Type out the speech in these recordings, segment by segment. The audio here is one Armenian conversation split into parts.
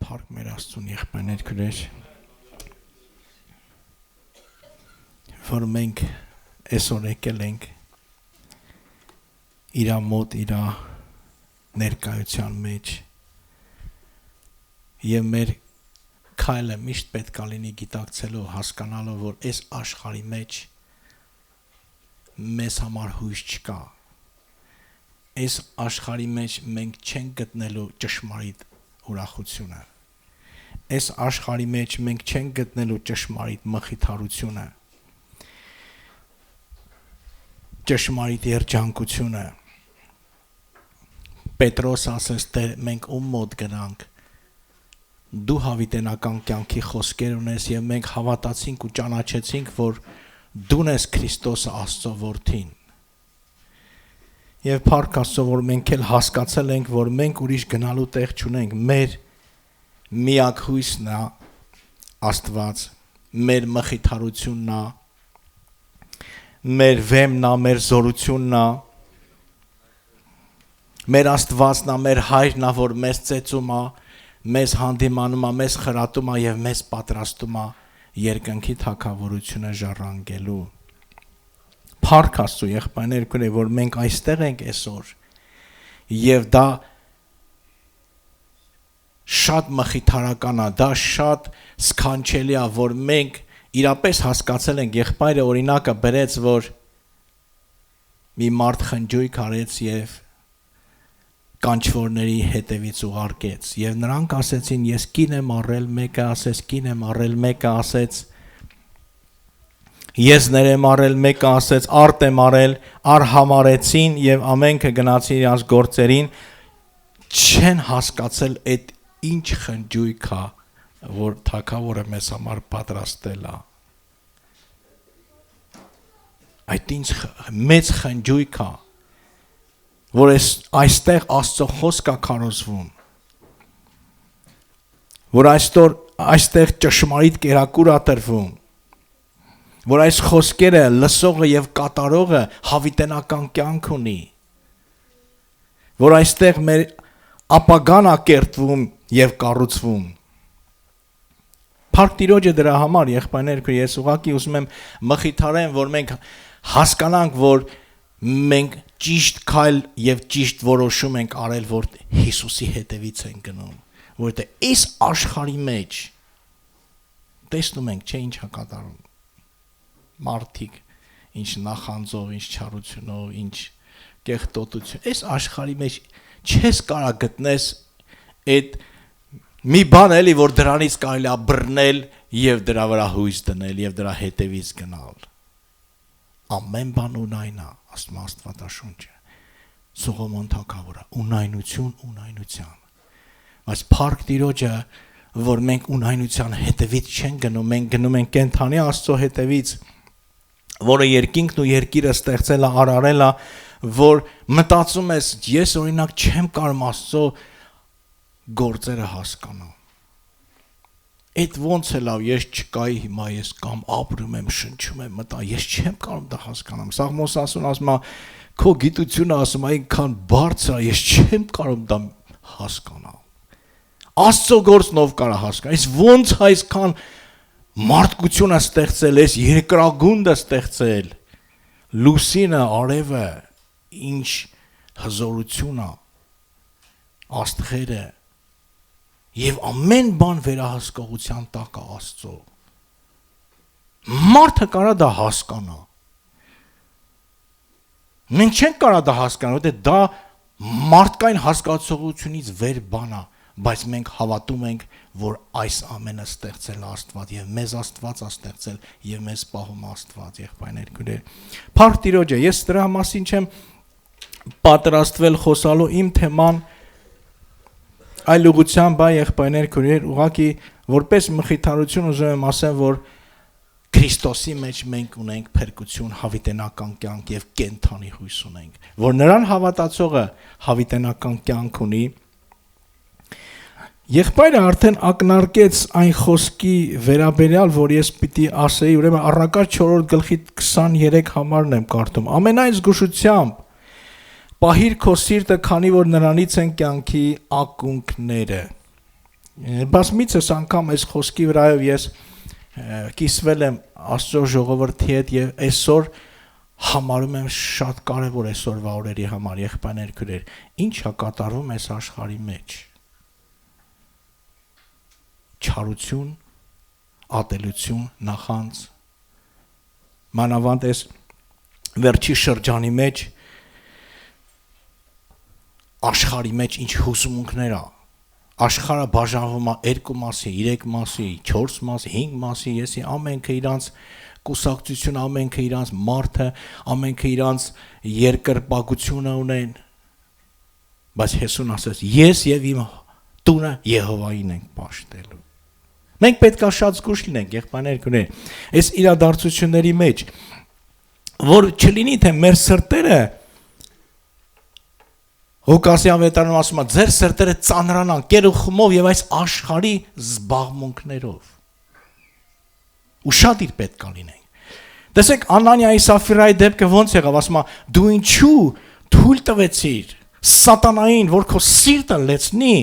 Փառք մեր Աստծուն եղբայրներ քրեր, որ մենք այսօր եկել ենք իր մոտ, իր ներկայության մեջ եւ մեր քայլը միշտ պետք է լինի գիտակցելով, հասկանալով, որ այս աշխարհի մեջ մեզ համար հույս չկա։ Այս աշխարհի մեջ մենք չենք գտնելու ճշմարիտ ուրախությունը։ Այս աշխարհի մեջ մենք չենք գտնելու ճշմարիտ մխիթարությունը, ճշմարիտ երջանկությունը։ Պետրոս ասաց, Տեր, մենք ում մոտ գնանք։ Դու հավիտենական կյանքի խոսքեր ունես եւ մենք հավատացինք ու ճանաչեցինք, որ դու ես Քրիստոսը Աստծո որդին։ Եվ փառք Աստծո, որ մենք էլ հասկացել ենք, որ մենք ուրիշ գնալու տեղ չունենք, մեր միակ հույսն է Աստված, մեր մխիթարությունն է, մեր վեմն է, մեր զորությունն է, մեր Աստվածն է, մեր հայրն է, որ մեզ ծեծում է, մեզ հանդիմանում է, մեզ խրատում է եւ մեզ պատրաստում է երկնքի թագավորությունը ժառանգելու։ Փառք Աստծո եղբայրներ քրե, որ մենք այստեղ ենք այսօր եւ դա շատ մխիթարական է, դա շատ սքանչելի է, որ մենք իրապես հասկացել ենք, եղբայրը օրինակը բերեց, որ մի մարդ խնջույք արեց եւ կանչվորների հետևից ուղարկեց եւ նրանք ասեցին, ես կին եմ առել, մեկը ասեց կին եմ առել, մեկը ասեց ես ներեմ առել, մեկը ասեց արտ եմ առել, արհամարեցին եւ ամենքը գնացին իրաց գործերին, չեն հասկացել այդ ինչ խնջույք է, որ թագավորը մեզ համար պատրաստել է։ Այդ ինչ մեծ խնջույք է, որ այստեղ Աստծո խոսքը քարոզվում, որ այստեղ ճշմարիտ կերակուր է տրվում, որ այս խոսքերը լսողը եւ կատարողը հավիտենական կյանք ունի, որ այստեղ մեր ապագան է կերտվում եւ կառուցվում։ Փառք Տիրոջը դրա համար, եղբայրներ, ես ուղղակի ուզում եմ մխիթարեմ, որ մենք հասկանանք, որ մենք ճիշտ քայլ եւ ճիշտ որոշում ենք արել, որ Հիսուսի հետևից ենք գնում, որովհետեւ այս աշխարհի մեջ տեսնում ենք, չէ՞ ինչ է կատարում։ Մարդիկ ինչ նախանձով, ինչ չարությունով, ինչ կեղտոտություն։ Այս աշխարհի մեջ չես կարա գտնես այդ մի բան էլի, որ դրանից կարելի է բռնել եւ դրա վրա հույս դնել եւ դրա հետևից գնալ։ Ամեն բան ունայն է, ասում Աստվածաշունչը։ Սողոմոն թագավորը, ունայնություն ունայնության։ Բայց փառք Տիրոջը, որ մենք ունայնության հետևից չենք գնում, մենք գնում ենք կենթանի Աստծո հետևից, որը երկինքն ու երկիրը ստեղծել է, արարել է, որ մտածում ես, ես օրինակ չեմ կարող Աստծո գործերը հասկանալ։ Այդ ոնց է լավ, ես չկայի հիմա, ես կամ ապրում եմ, շնչում եմ, մտա, ես չեմ կարող դա հասկանալ։ Սաղմոս ասում է, քո գիտությունը ասում է, այնքան բարձր է, ես չեմ կարող դա հասկանալ։ Աստծո գործն ով կարա հասկանալ։ Այս ոնց այսքան մարդկությունը ստեղծել, այս երկրագունդը ստեղծել, լուսինը, արևը, ինչ հզորություն է, աստղերը եւ ամեն բան վերահսկողության տակ է Աստծո։ Մարդը կարա դա հասկանա։ Մենք չենք կարա դա հասկանալ, որտեղ դա մարդկային հասկացողությունից վեր բան է, բայց մենք հավատում ենք, որ այս ամենը ստեղծել է Աստված եւ մեզ Աստված է ստեղծել եւ մեզ պահում Աստված, եղբայրներ քույրեր։ Փառք Տիրոջը, ես դրա մասին չեմ պատրաստվել խոսալու, իմ թեման այլ ուղղությամբ է, եղբայրներ քույրեր, ուղղակի որպես մխիթարություն ուզում եմ ասեմ, որ Քրիստոսի մեջ մենք ունենք փրկություն, հավիտենական կյանք եւ կենթանի հույս ունենք, որ նրան հավատացողը հավիտենական կյանք ունի։ Եղբայրը արդեն ակնարկեց այն խոսքի վերաբերյալ, որ ես պիտի ասեի, ուրեմն առնակար 4-րդ գլխի 23 համարն եմ կարդում։ Ամենայն զգուշությամբ պահիր քո սիրտը, քանի որ նրանից են կյանքի ակունքները։ Բայց միցս անգամ այս խոսքի վրայով ես կիսվել եմ Աստծո ժողովրդի հետ եւ այսօր համարում եմ շատ կարևոր այսօրվա օրերի համար եղբայրներ քույրեր, ինչա կատարվում այս աշխարհի մեջ։ Չարություն, ատելություն, նախանձ, մանավանդ այս վերջի շրջանի մեջ աշխարհի մեջ ինչ հուսումունքներ ա, աշխարհը բաժանվում է 2 մասի, 3 մասի, 4 մասի, 5 մասի, եսի ամենքը իրանց կուսակցություն, ամենքը իրանց մարդը, ամենքը իրանց երկրպագությունը ունեն, բայց Հեսուն ասեց, ես եւ իմ տունը Եհովային ենք պաշտելու։ Մենք պետք է շատ զգուշ լինենք, եղբայրներ քույրեր, այս իրադարձությունների մեջ, որ չլինի թե մեր սրտերը Ղուկասի ավետարանում ասում է, ձեր սրտերը ծանրանան կերուխումով եւ այս աշխարհի զբաղմունքներով։ Ու շատ իր պետք է լինենք։ Տեսեք Անանիայի Սաֆիրայի դեպքը ոնց եղավ, ասում է, դու ինչու թույլ տվեցիր սատանային, որ քո սիրտը լեցնի,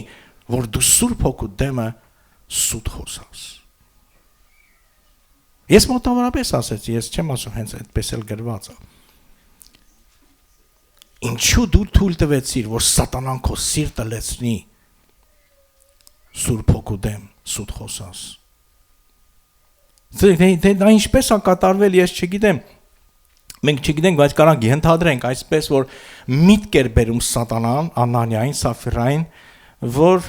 որ դու Սուրբ Հոգու դեմը սուտ խոսաս։ Ես մոտավորապես ասեցի, ես չեմ ասում հենց այդպես էլ գրված է։ Ինչու դու թույլ տվեցիր, որ սատանան քո սիրտը լեցնի, Սուրբ Հոգու դեմ սուտ խոսաս։ Դա ինչպես է կատարվել, ես չգիտեմ։ Մենք չգիտենք, բայց կարանք ենթադրենք այսպես, որ միտք էր բերում սատանան, Անանիային, Սաֆիրային, որ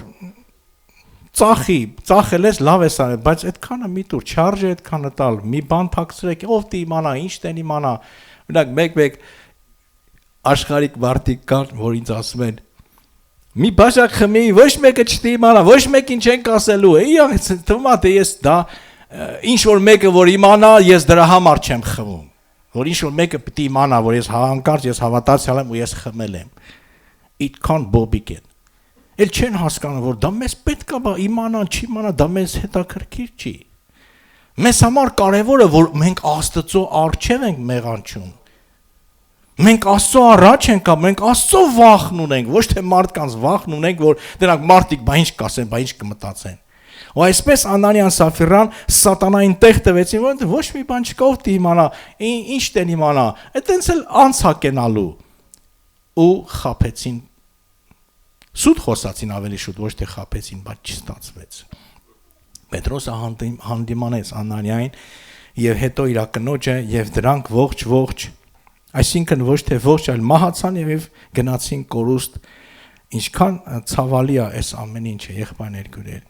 ծախել ես լավ ես արել, բայց այդքանը մի տուր, չարժե այդքանը տալ, մի բան թաքցրեք, ով դիմանա, ինչ տեն իմանա։ Օրինակ մեկ աշխարհիկ մարդիկ կան, որ ինձ ասում են, մի բաժակ խմի, ոչ մեկը չդիմանա, ոչ մեկին չենք ասելու։ Իրանց թվում է թե ես դա ինչ որ մեկը որ իմանա, ես դրա համար չեմ խմում։ Որ ինչ որ մեկը պիտի իմանա, որ ես հանկարծ ես հավատացյալ եմ ու ես խմել եմ։ Այդքան բոբիկ են։ Էլ չեն հասկանում, որ դա մեզ պետք է իմանան, չիմանա, դա մեզ հետաքրքիր չի։ Մեզ համար կարևորը, որ մենք Աստծո առջև ենք մեղանչում։ Մենք Աստծո առաջ ենք, մենք Աստծո վախն ունենք, ոչ թե մարդկանց վախն ունենք, որ դրանք մարդիկ բա ինչ կասեն, բա ինչ կմտածեն։ Ու այսպես Անանիան Սաֆիրան սատանային տեղ տվեցին, որ ոչ մի բան չկա, ով դիմանա, ինչ տեն իմանա, այտենց էլ անցակենալու ու խափեցին։ Սուտ խոսացին ավելի շուտ, ոչ թե խափեցին, բայց չստացվեց։ Պետրոսը հանդիմանեց Անանիային եւ հետո իր կնոջը եւ դրանք ողջ, այսինքն ոչ թե ողջ, այլ մահացան եւ գնացին կորուստ, ինչքան ցավալի է այս ամեն ինչը, եղբայրներ քույրեր։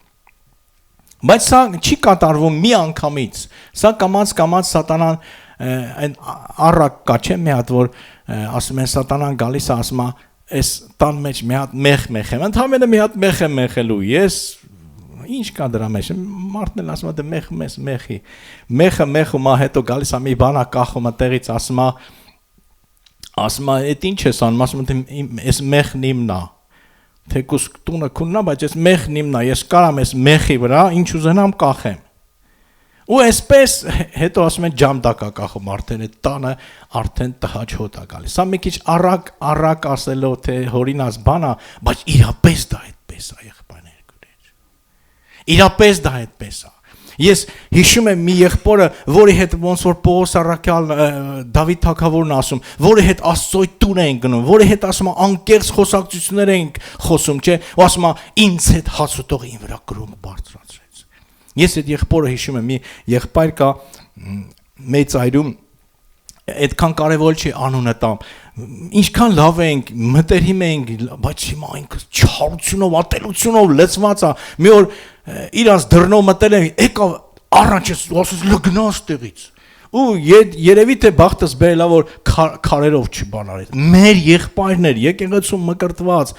Բայց սա չի կատարվում մի անգամից, սա կամած սատանան այն առակ կա չէ մի հատ, որ ասում են սատանան գալիս է, ասում է, այս տան մեջ մի հատ մեղ եմ, ընդհանրապես մի հատ մեղ եմ մեղելու, ես ինչ կա դրա մեջ, մարդն էլ ասում է դե մեղի, մեղը մեղում է, հետո գալիս է մի բան է կախում է տեղից, ասում է, այդ ինչ ես անում, ասում եմ, այս մեղն իմն է, թեկուզ տունը քունն է, բայց այս մեղն իմն է, ես կարամ այս մեղի վրա ինչ ուզենամ կախեմ։ Ու այսպես հետո ասում են ջամդակա կախում արդեն այդ տանը արդեն տհաճ հոտ է գալիս։ Սա մի քիչ առակ ասելով թե հորինած բան է, բայց իրապես դա այդպես է, եղբայրներ քույրեր։ Իրապես դա այդպես է։ Ես հիշում եմ մի եղբորը, որի հետ ոնց որ Պողոս առաքյալ Դավիթ թագավորն ասում, որի հետ Աստծոյ տուն են գնում, որի հետ ասում անկեղծ խոսակցություններ են խոսում, չէ, ու ասում ինձ հետ հացուտող ին վրա կրում բարձրացրեց։ Ես այդ եղբորը հիշում եմ, մի եղբայր կա մեծ այրում, այդքան կարևոր չի անունը տամ, ինչքան լավ ենք, մտերիմ ենք, բայց հիմա այնքան չարությունով, ատելությունով լեցված է, մի օր իրանց դռնով մտել են, եկավ առաջ ասես լգնաց տեղից, ու երևի թե բախտս բերել է, որ քարերով չբանարեց, մեր եղբայրներ, եկեղեցում մկրտված,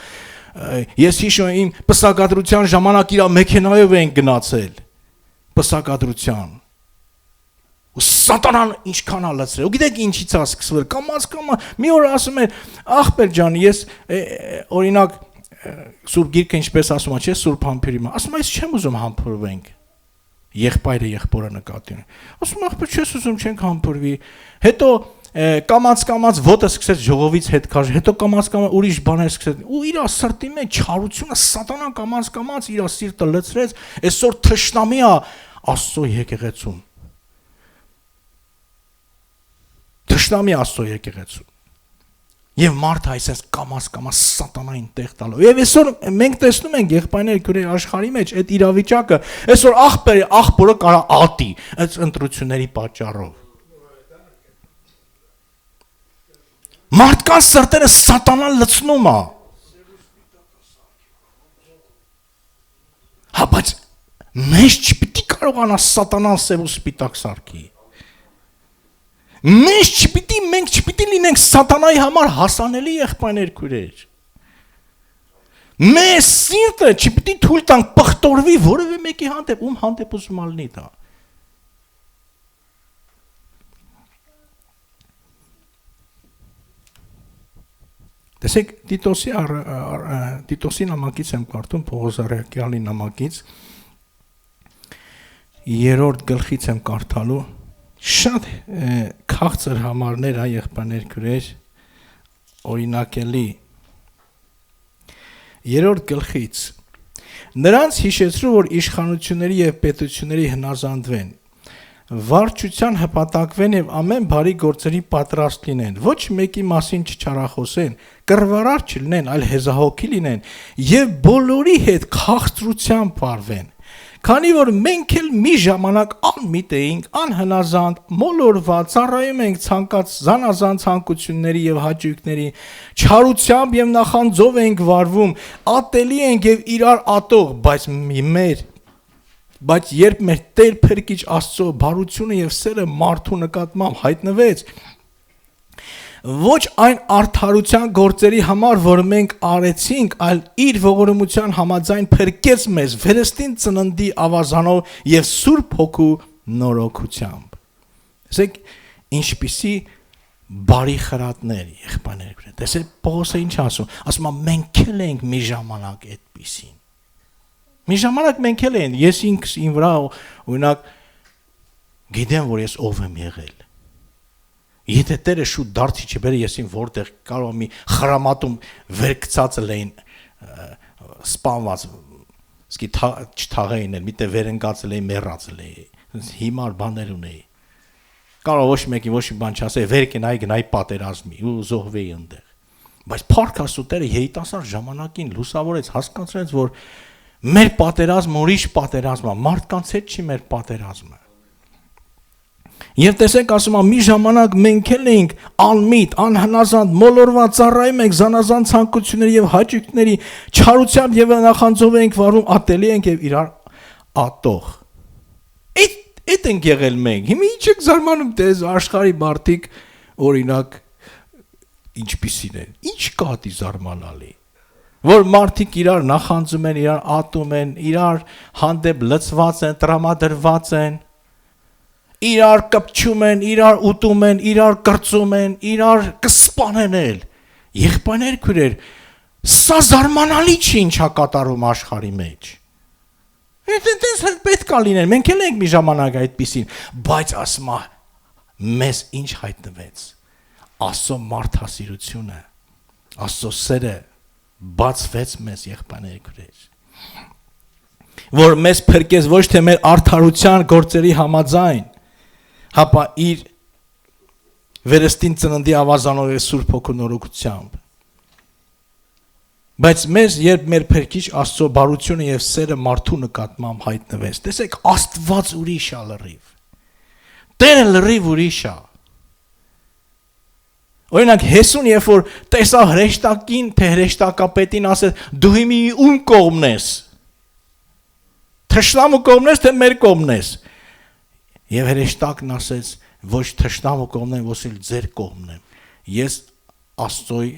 ես հիշում եմ իմ պսակադրության ժամանակ իր մեքենայով են գնացել, պսակադրության, ու սատանան ինչքան է լցրել, ու գիտեք ինչից է սկսվել, կամաց, մի օր ասում են, ախպեր ջան, ես օրինակ Սուրբ Գիրքը ինչպես ասում է, չէ, Սուրբ Համբուրի, ասում այս չեմ ուզում համբուրվենք, եղբայրը եղբորը նկատի ունի, ասում ախպեր չես ուզում չենք համբուրվի, հետո կամած ոտը սկսեց ժողովից հետ քաշ, հետո կամած ուրիշ բաներ սկսեց, ու իր սրտի մեջ չարությունը սատանան կամած իր սիրտը լցրեց, այսօր թշնամի է Աստծո եկեղեցուն։ Թշնամի Աստծո եկեղեցուն։ Եւ մարդը այսպես կամած սատանային տեղ տալով։ Եվ այսօր մենք տեսնում ենք եղբայրներ քուրեր աշխարհի մեջ այդ իրավիճակը, այսօր աղբորը կարա ատի այդ ընտրությունների պատճառով։ Մարդկան սրտերը սատանան լցնում է։ Հա բայց մենք չպիտի կարողանա սատանան սև ու սպիտակ սարքի։ Մենք չպիտի լինենք սատանայի համար հասանելի եղբայրներ քուրեր։ Մեր սիրտը չպիտի թույլ տանք պղտորվի որևէ մեկի հանդեպ, ում հանդեպ ուզում ալնի դա։ Տեսեք, Տիտոսի նամակից եմ կարդում, Պողոս Արաքյալի նամակից, 3-րդ գլխից եմ կարդալու, շատ քաղցր համարներ եղբայրներ քուրեր, օրինակելի 3-րդ գլխից, նրանց հիշեցրու, որ իշխանությունների եւ պետությունների հնազանդվեն, վարչության հպատակվեն եւ ամեն բարի գործերի պատրաստ լինեն, ոչ մեկի մասին չչարախոսեն, կռվարար չլինեն, այլ հեզահոգի լինեն եւ բոլորի հետ քաղցրությամբ վարվեն։ Քանի որ մենք էլ մի ժամանակ անմիտ էինք, անհնազանդ, մոլորված, ծառայում ենք զանազան ցանկությունների եւ հաճույքների, չարությամբ եւ նախանձով ենք վարվում, ատելի ենք եւ իրար ատող, բայց երբ մեր Տեր Փրկիչ Աստծո բարությունը եւ սերը մարդու նկատմամբ հայտնվեց, ոչ այն արդարության գործերի համար, որ մենք արեցինք, այլ իր ողորմության համաձայն փրկեց մեզ վերստին ծննդի ավազանով եւ Սուրբ Հոգու նորոգությամբ։ Տեսեք, ինչպիսի բարի խրատներ եղբայրներ։ Տեսեք, Պողոսը ինչ ասում է, մենք էլ ենք մի ժամանակ այդպիսին։ Մի ժամանակ մենք էլ ենք, ես ինքս իմ վրա օրինակ գիտեմ, որ ես ով եմ եղել։ Եթե Տերը շուտ դարձի չբերի, ես ինձ որտեղ կարող մի խրամատում վերգծած լեին սպանված, սկի չթաղեին էլ, միտեղ վերընկածել էի, մեռածել էի, հիմար բաներ ունեի։ Կարող ոչ մեկի ոչ մի բան չասեի, վեր գնայի պատերազմի ու զոհվեի այնտեղ։ Բայց Փառք Աստծո Տերը երիտասարդ ժամանակին լուսավորեց, հասկացրեց, որ մեր պատերազմը ուրիշ պատերազմ է, մարդկանց հետ չի մեր պատերազմը։ Եվ տեսեք, ասում եմ, մի ժամանակ մենք էլ էինք անմիտ, անհնազանդ, մոլորված, ծառայում ենք զանազան ցանկությունների եւ հաճույքների, չարությամբ եւ նախանձով ենք վարում, ատելի ենք եւ իրար ատող։ Այդ ենք եղել մենք։ Հիմա ինչ եք զարմանում, դες աշխարհի մարդիկ օրինակ ինչպիսին են։ Ինչ կա դի զարմանալի։ Որ մարդիկ իրար նախանձում են, իրար ատում են, իրար հանդեպ լծված են, տրամադրված են, իրար կպչում են, իրար ուտում են, իրար կրծում են, իրար կսպանեն էլ։ Եղբայրներ քուրեր, սա զարմանալի չի ինչա կատարում աշխարհի մեջ։ Դες պետք է լինեն, մենք էլ ենք մի ժամանակ այդպիսին, բայց ասում է, մեզ ինչ հայտնվեց։ Աստծո մարդասիրությունը, Աստծո սերը բացվեց մեզ եղբայրներ քուրեր, որ մեզ փրկեց ոչ թե մեր արդարության գործերի համաձայն, հապա իր վերստին ծննդի ավազանով եւ Սուրբ Հոգու նորոգությամբ, բայց մեզ երբ մեր Փրկիչ Աստծո բարությունը եւ սերը մարդու նկատմամբ հայտնվեց, տեսեք, Աստված ուրիշ է լրիվ, Տերը լրիվ ուրիշ է։ Օրինակ Հեսուն երբ որ տեսավ հրեշտակին, թե հրեշտակապետին ասեց, դու հիմի ում կողմն ես։ Թշնամու կողմն ես, թե մեր կողմն ես։ Եվ հրեշտակն ասեց, ոչ թշնամու կողմն եմ, ոչ էլ ձեր կողմն եմ։ Ես Աստծոյ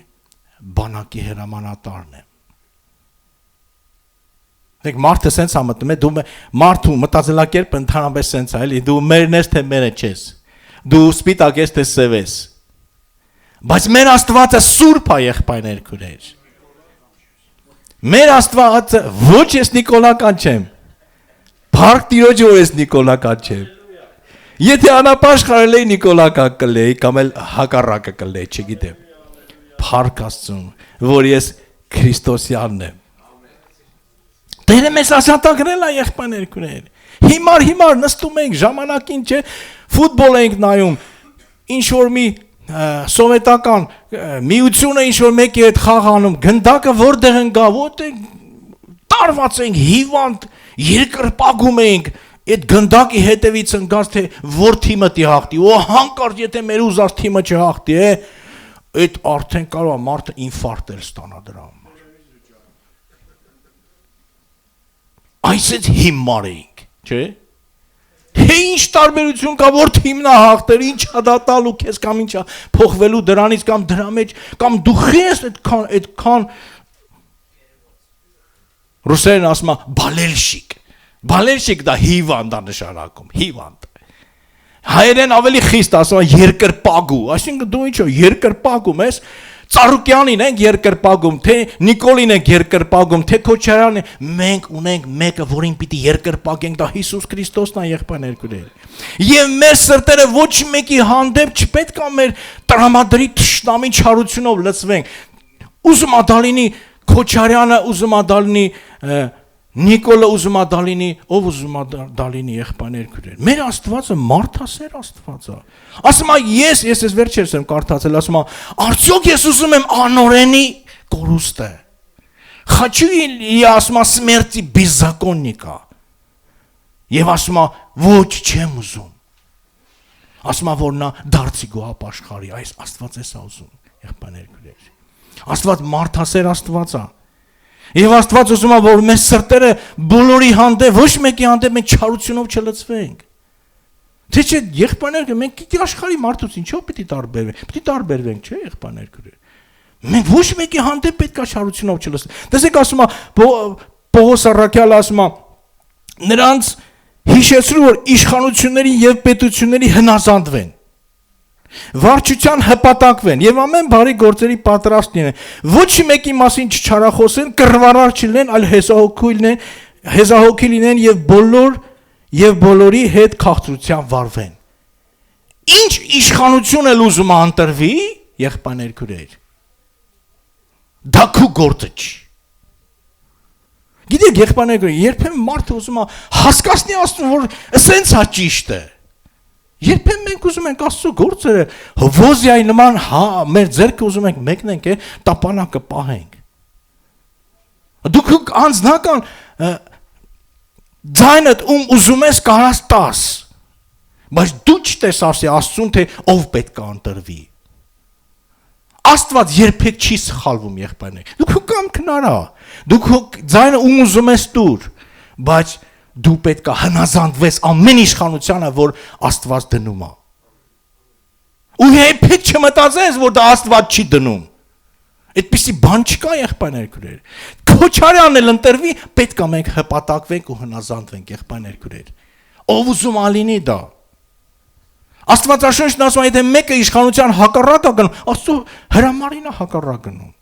բանակի հրամանատարն եմ։ Դեք մարդը սենց է մտնում է, դու մարդու մտածելակերպը ընդհանրապես սենց է, էլի, դու մերն ես, թե մերը չես։ Դու սպիտակ ես, թե սև ես։ Բայց մեր Աստվածը սուրբ է եղբայրներ քուրեր։ Մեր Աստվածը ոչ ես նիկոլական չեմ։ Փառք Տիրոջը, որ ես նիկոլական չեմ։ Եթե անապաշխարել էի Նիկոլակա կլեի կամ էլ հակառակը կլեի, չգիտեմ։ Փառք Աստծուն, որ ես Քրիստոսյանն եմ։ Տերը մեզ ազատագրել է եղբայրներ քույրեր։ Հիմար նստում ենք ժամանակին, չէ, ֆուտբոլ ենք նայում, ինչ որ մի սովետական միությունը ինչ որ մեկի հետ խաղանում, գնդակը որտեղ են գա, որտեղ տարված ենք, հիվանդ, երկրպագում ենք, այդ գնդակի հետևից ընկած թե որ թիմը տիհաղտի, ու հանկարծ եթե մեր ուզած թիմը չհաղթի, այդ արդեն կարող է մարդը ինֆարկտ էլ ստանա դրա համար։ Այսպես հիմար ենք, չէ՞։ Ինչ տարբերություն կա, որ թիմն է հաղթել, ինչա դա տալու քեզ կամ ինչա փոխվելու դրանից կամ դրա մեջ կամ դու խես այդքան ռուսերեն ասում է բալելշիկ դա հիվանդ է նշանակում, հիվանդ։ Հայերեն ավելի խիստ ասում է երկրպագու, այսինքն դու ինչ երկրպագում ես, Ծառուկյանին ենք երկրպագում, թե Նիկոլին ենք երկրպագում, թե Քոչարյանին, մենք ունենք մեկը, որին պիտի երկրպագենք, դա Հիսուս Քրիստոսն է եղբայրներ քույրեր։ Եվ մեր սրտերը ոչ մեկի հանդեպ չպետք է մեր տրամադրի թշնամի չարությունով լցվենք։ Ուզում է դալինի Քոչարյանը, ուզում է դալինի Նիկոլը, ուզում է դալինի, ով ուզում է դալինի եղբայրներ քույրեր։ Մեր Աստվածը մարդասեր Աստված է։ Ասում է ես ես վերջերս եմ կարդացել, ասում է արդյոք ես ուզում եմ անօրենի կորուստը։ Хочу ли я ասում է смерти беззаконника։ Եվ ասում է ոչ չեմ ուզում։ Ասում է որ նա դարձի գոհապաշխարի, այս Աստված էս ուզում, եղբայրներ քույրեր։ Աստված մարդասեր Աստված է։ Եվ Աստված ուզում է որ մեր սրտերը բոլորի հանդեպ, ոչ մեկի հանդեպ մենք չարությունով չլցվենք։ Թե չէ եղբայրներ, մենք գիտի աշխարհի մարդուց ինչով պիտի տարբերվենք։ Պիտի տարբերվենք, չէ՞ եղբայրներ քույրեր։ Մենք ոչ մեկի հանդեպ պետք է չարությունով չլցվենք։ Տեսեք ասում է Պողոս առաքյալը ասում է նրանց հիշեցրու որ իշխանությունների եւ պետությունների հնազանդվեն։ Վարչության հպատակվեն եւ ամեն բարի գործերի պատրաստ լինեն։ Ոչ մեկի մասին չչարախոսեն, կռվարար չլինեն, այլ հեզահոգի լինեն եւ բոլորի հետ քաղցրության վարվեն։ Ինչ իշխանություն էլ ուզում է ընտրվի, եղբայրներ քույրեր։ Դա քու գործը չի։ Գիտեք եղբայրներ քույրեր, երբեմն մարդը ուզում է հասկացնի Աստծուն, որ ասենց է ճիշտը։ Երբեմն մենք ուզում ենք Աստծո գործերը հովոզիայի նման մեր ձեռքը ուզում ենք մեկնենք տապանակը պահենք։ Դուք անձնական ձայնդ ուզում ես կարաս տաս, բայց դու չտեսասի Աստծուն թե ով պետք է ընտրվի։ Աստված երբեք չի սխալվում եղբայրներ։ Դուք կամքն արա, դուք ձայնը ուզում ես տուր, բայց դու պետք է հնազանդվես ամեն իշխանությանը, որ Աստված դնում է։ Ու երբեք չմտածես, որ դա Աստված չի դնում։ Այդպիսի բան չկա եղբայրներ քույրեր։ Քոչարյանն էլ ընտրվի, պետք է մենք հպատակվենք ու հնազանդվենք եղբայրներ քույրեր։ Ով ուզում ալինի դա։ Աստվածաշունչն ասում է, եթե մեկը իշխանության հակառակ է գնում, Աստծո հրամարին է հակառակ գնում։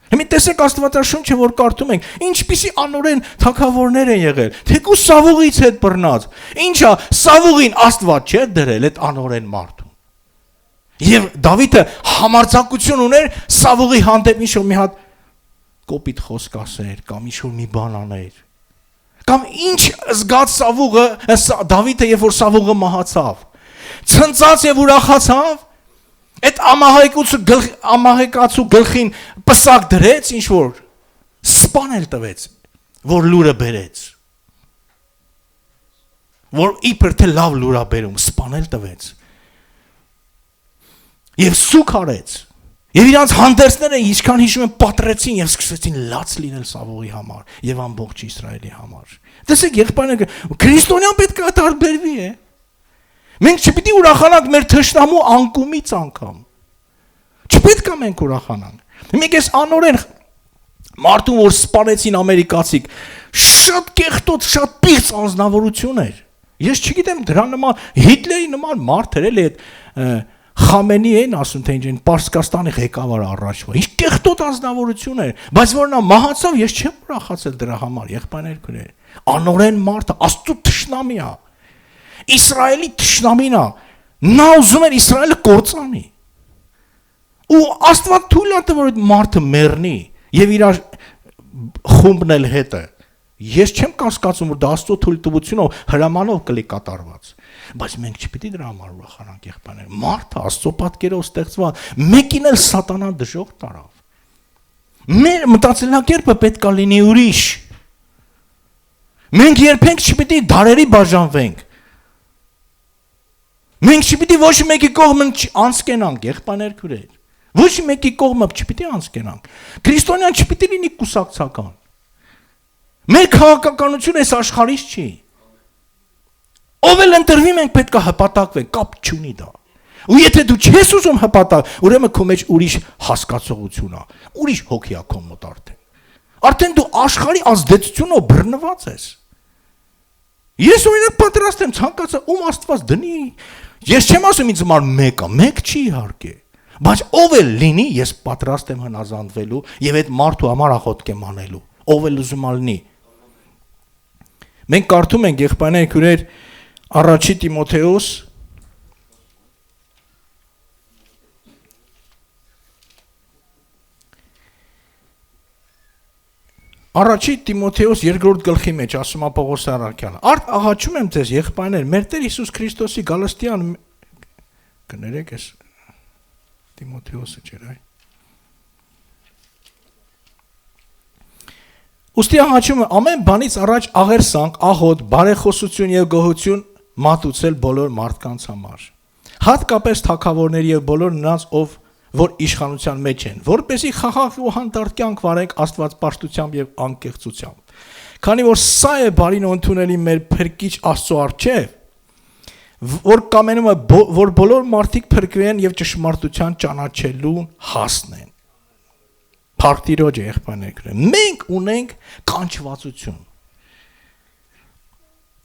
Հիմա տեսեք Աստվածաշունչը որ կարդում ենք, ինչպիսի անօրեն թագավորներ են եղել, թեկուզ Սավուղից հետ բռնած։ Ինչա, Սավուղին Աստված չէ դրել այդ անօրեն մարդուն։ Եվ Դավիթը համարձակություն ուներ Սավուղի հանդեպ ինչ-որ մի հատ կոպիտ խոսք ասեր, կամ ինչ-որ մի բան աներ։ Կամ ինչ զգաց Սավուղը, Դավիթը երբ որ Սավուղը մահացավ, ցնծած եւ ուրախացավ, այդ ամահեկացու գլխին պսակ դրեց, ինչ որ սպանել տվեց, որ լուրը բերեց, որ իբր թե լավ լուր է բերում, սպանել տվեց, եւ սուք արեց, եւ իրանց հանդերձները ինչքան հիշում են պատրեցին եւ սկսեցին լաց լինել Սավուղի համար եւ ամբողջ Իսրայելի համար։ Տեսեք եղբայրներ, քրիստոնյան պետք է տարբերվի է։ Մենք չպիտի ուրախանանք մեր թշնամու անկումից անգամ։ Չպետք է մենք ուրախանանք։ Մենք այս անօրեն մարդուն որ սպանեցին ամերիկացիք, շատ կեղտոտ, շատ պիղծ անձնավորություն էր։ Ես չգիտեմ դրա նման Հիտլերի նման մարդեր էլի այդ Խամենի են ասում թե ինչ Պարսկաստանի ղեկավարը առաջվա։ Ինչ կեղտոտ անձնավորություն էր, բայց որ նա մահացավ, ես չեմ ուրախացել դրա համար, եղբայրներ քույրեր։ Անօրեն մարդը Աստծո թշնամի է։ Իսրայելի թշնամին է։ Նա ուզում էր Իսրայելը կործանի։ Ու Աստված թույլ է տվել, որ այդ մարդը մեռնի եւ իր խումբն էլ հետը։ Ես չեմ կասկածում, որ դա Աստծո թույլտվությունով հրամանով կլի կատարված։ Բայց մենք չպիտի դրա համար ուրախանանք, եղբայրներ։ Մարդը Աստծո պատկերով ստեղծված, մեկին էլ սատանան դժոխք տարավ։ Մեր մտածելակերպը պետք է լինի ուրիշ։ Մենք երբեք չպիտի դարերի բաժանվենք։ Մենք չպիտի ոչ մեկի կողմը անցկենանք, եղբայրներ քուրեր։ Ոչ մեկի կողմը չպիտի անցկենանք։ Քրիստոնյան չպիտի լինի կուսակցական։ Մեր քաղաքականությունը այս աշխարհից չի։ Ով էլ ընտրվի, մենք պետք է հպատակվենք, կապ չունի դա։ Ու եթե դու չես ուզում հպատակ, ուրեմն քո մեջ ուրիշ հասկացողություն է, ուրիշ հոգի է քո մոտ արդեն։ Արդեն դու աշխարհի ազդեցությունով բռնված ես։ Ես օրինակ պատրաստ եմ ցանկացած ում Աստված դնի։ Ես չեմ ասում ինձ համար մեկ չի իհարկե։ Բայց ով էլ լինի, ես պատրաստ եմ հնազանդվելու եւ այդ մարդու համար աղոթք եմ անելու։ Ով էլ ուզում ալնի։ Մենք կարդում ենք եղբայրներ քուրեր առաջի Տիմոթեոս Առաջի Տիմոթեոս 2-րդ գլխի մեջ ասում է Պողոս Առաքյալը. Արդ աղաչում եմ ձեզ եղբայրներ, մեր Տեր Հիսուս Քրիստոսի գալստյան կներեք ես Տիմոթեոսը ջեր այ Ուստի աղաչում եմ ամեն բանից առաջ աղերսանք, աղոտ, բարեխոսություն եւ գոհություն մատուցել բոլոր մարդկանց համար։ Հատկապես թագավորների եւ բոլոր նրանց, ով որ իշխանության մեջ են, որպեսզի խաղաղ ու հանդարտ կյանք վարենք Աստվածպաշտությամբ եւ անկեղծությամբ։ Քանի որ սա է բարին ու ընդունելի մեր փրկիչ Աստծո առջև, որ կամենում է որ բոլոր մարդիկ փրկվեն եւ ճշմարտության ճանաչելու հասնեն։ Փարտիրոջ եղբայրներ, մենք ունենք կանչվածություն։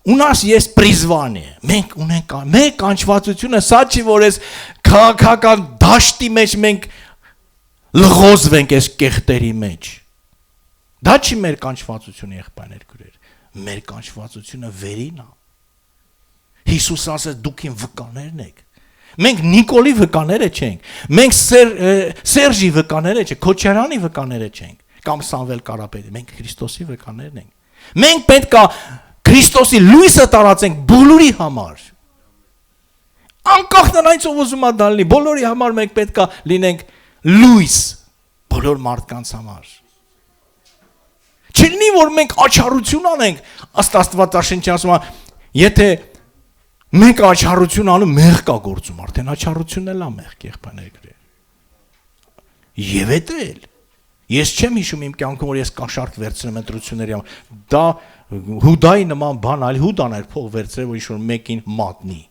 У нас есть призвание. Մենք ունենք մեր կանչվածությունը սա չի որ ես քաղաքական դաշտի մեջ մենք լղոզվենք այս կեղտերի մեջ։ Դա չի մեր կանչվածությունը եղբայրներ քուրեր։ Մեր կանչվածությունը վերին է։ Հիսուս ասաց դուք իմ վկաներն եք։ Մենք Նիկոլի վկաները չենք։ Մենք Սերժի վկաները չենք, Քոչարյանի վկաները չենք, կամ Սամվել Կարապետի։ Մենք Քրիստոսի վկաներն ենք։ Մենք պետք է Քրիստոսի լույսը տարածենք բոլորի համար։ Անկախ նրանից ով ուզում է դալնի, բոլորի համար մենք պետք է լինենք լույս բոլոր մարդկանց համար։ Չլինի որ մենք աչառություն անենք, Աստվածաշնչը ասում է, եթե մենք աչառություն անում, մեղք կա գործում, արդեն աչառությունն էլ է մեղք, եղբայրներ։ Եվ էդ էլ ես չեմ հիշում իմ կյանքում որ ես կաշառք վերցնեմ ընտրությունների համար։ Դա Հուդայի նման բան, այլ Հուդան էր փող վերցրել, որ ինչ-որ մեկին մատնի։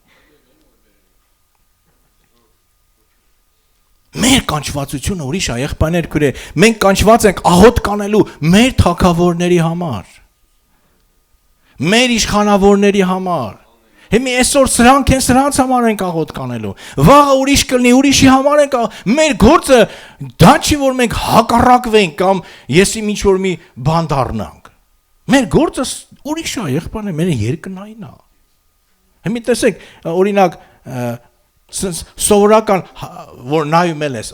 Մեր կանչվածությունը ուրիշ է, եղբայրներ քուրեր, մենք կանչված ենք աղոտ կանելու մեր թագավորների համար, մեր իշխանավորների համար։ Հիմա այսօր սրանք են սրանց համար ենք աղոտ կանելու։ Վաղը ուրիշ կլինի, ուրիշի համար ենք, մեր գործը դա չի որ մենք հակառակվենք կամ եսի ինչ-որ մի բան դառնանք։ Մեր գործը ուրիշ է, եղբայրներ, մեր երկնային է։ Հիմա տեսեք, օրինակ սովորական որ նայում ես,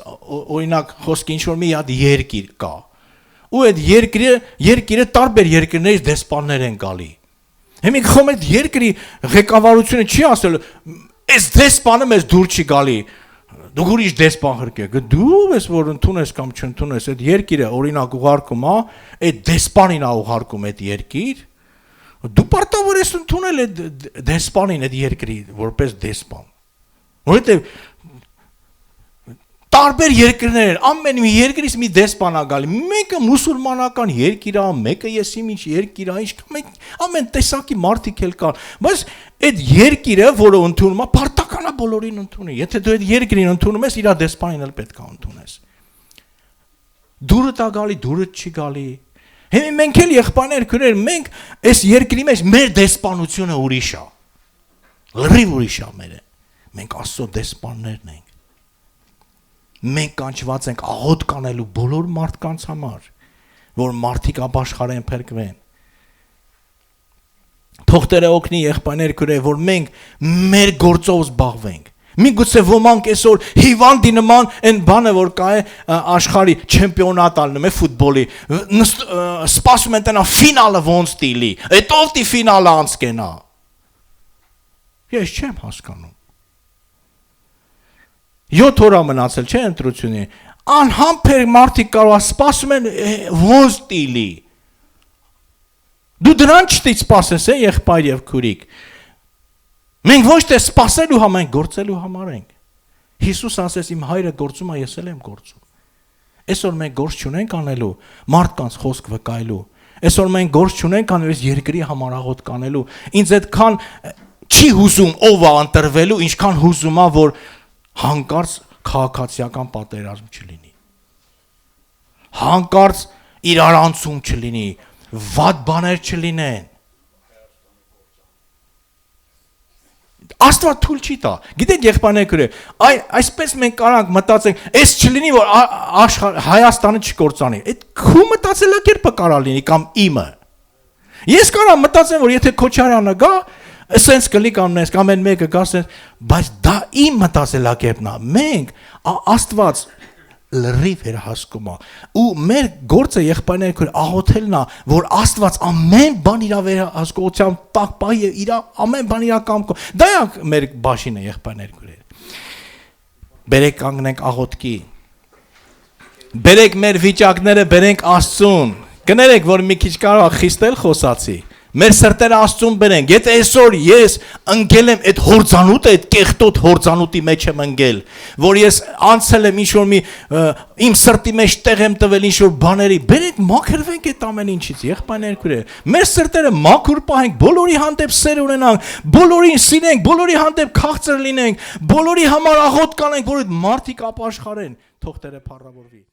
օրինակ խոսքի ինչ-որ մի հատ երկիր կա։ Ու այդ երկիրը տարբեր երկրներից դեսպաններ են գալի։ Հիմա խոմ այդ երկրի ղեկավարությունը չի ասել, այս դեսպանը մեզ դուր չի գալի, դու ուրիշ դեսպան հրկեք, դու ես որ ընդունես կամ չընդունես, այդ երկիրը օրինակ ուղարկում է, այդ դեսպանին է ուղարկում այդ երկիր, դու պարտավոր ես ընդունել այդ դեսպանին այդ երկրի որպես դեսպան, որովհետև տարբեր երկրներ են, ամեն մի երկրից մի դեսպան է գալի, մեկը մուսուլմանական երկիր է, մեկը եսի ինչ երկիր է, ամեն տեսակի մարդիկ էլ կան, բայց այդ երկիրը, որը ընդունում է, պարտական է բոլորին ընդունի, եթե դու այդ երկրին ընդունում ես, իր դեսպանին էլ պետք է ընդունես։ Դուրը տա գալի, դուրը չի գալի։ Հիմա մենք էլ եղբայրներ քրեր, մենք այս երկրի մեջ մեր դեսպանությունը ուրիշ է։ Լրիվ ուրիշ է մերը։ Մենք Աստծո դեսպաններն ենք։ Մենք կանչված ենք աղոտ կանելու բոլոր մարդկանց համար, որ մարդիկ ապաշխարեն փրկվեն։ Թող Տերը օգնի եղբայրներ քույրեր, որ մենք մեր գործով զբաղվենք։ Միգուցե ոմանք այսօր հիվանդի նման այն բանը որ կա է աշխարհի չեմպիոնատ ալնում է ֆուտբոլի սպասում են տնա ֆինալը ոնց տիլի հետո դի ֆինալը անցկենա ես չեմ հասկանում 7 օր մնացել չէ ընտրությունի անհամբեր մարդիկ կարող սպասում են ոնց տիլի դու դրան չտից սպասես եղբայր եւ քուրիկ Մենք ոչ թե սպասելու համար ենք, գործելու համար ենք։ Հիսուս ասեց իմ հայրը գործում է, ես էլ եմ գործում։ Այսօր մենք գործ չունենք անելու, մարդկանց խոսք վկայելու։ Այսօր մենք գործ չունենք անելու, երկրի համար աղոտ կանելու։ Ինձ այդքան չի հուզում ով է ընտրվելու, ինչքան հուզում է, որ հանկարծ քաղաքացիական պատերազմ չլինի։ Հանկարծ իրարանցում չլինի, վատ բաներ չլինեն։ Աստված թույլ չի տա։ Գիտեք եղբայրներ քույրեր, այսպես մենք կարանք մտածենք, այս չլինի որ Հայաստանը չկործանի։ Այդ քու մտածելակերպը կարա լինի կամ իմը։ Ես կարամ մտածեմ որ եթե Քոչարյանը գա, սենց կլի կամ նես կամ այն մեկը գա սենց, բայց դա իմ մտածելակերպն է։ Մենք Աստված լրիվ վերահսկում է ու մեր գործը եղբայրներ քույր աղոթելն է որ Աստված ամեն բան իր վերահսկողությամբ տակ պահի եւ իր ամեն բան իր կամքով դա է մեր բաշինը եղբայրներ քույրեր բերեք կանգնենք աղոթքի բերեք մեր վիճակները բերենք Աստծուն կներեք որ մի քիչ կարող խիստել խոսացի Մեր սրտերը Աստծուն բերենք եթե այսօր ես ընկել եմ այդ հորձանուտը այդ կեղտոտ հորձանուտի մեջ եմ ընկել որ ես անցել եմ ինչ որ մի իմ սրտի մեջ տեղ եմ տվել ինչ որ բաների բերենք մաքրվենք այդ ամեն ինչից եղբայրներ քույրեր մեր սրտերը մաքուր պահենք բոլորի հանդեպ սեր ունենանք բոլորին սիրենք բոլորի հանդեպ քաղցր լինենք բոլորի համար աղոթ կանենք որ այդ մարդիկ ապաշխարեն թող Տերը փառավորվի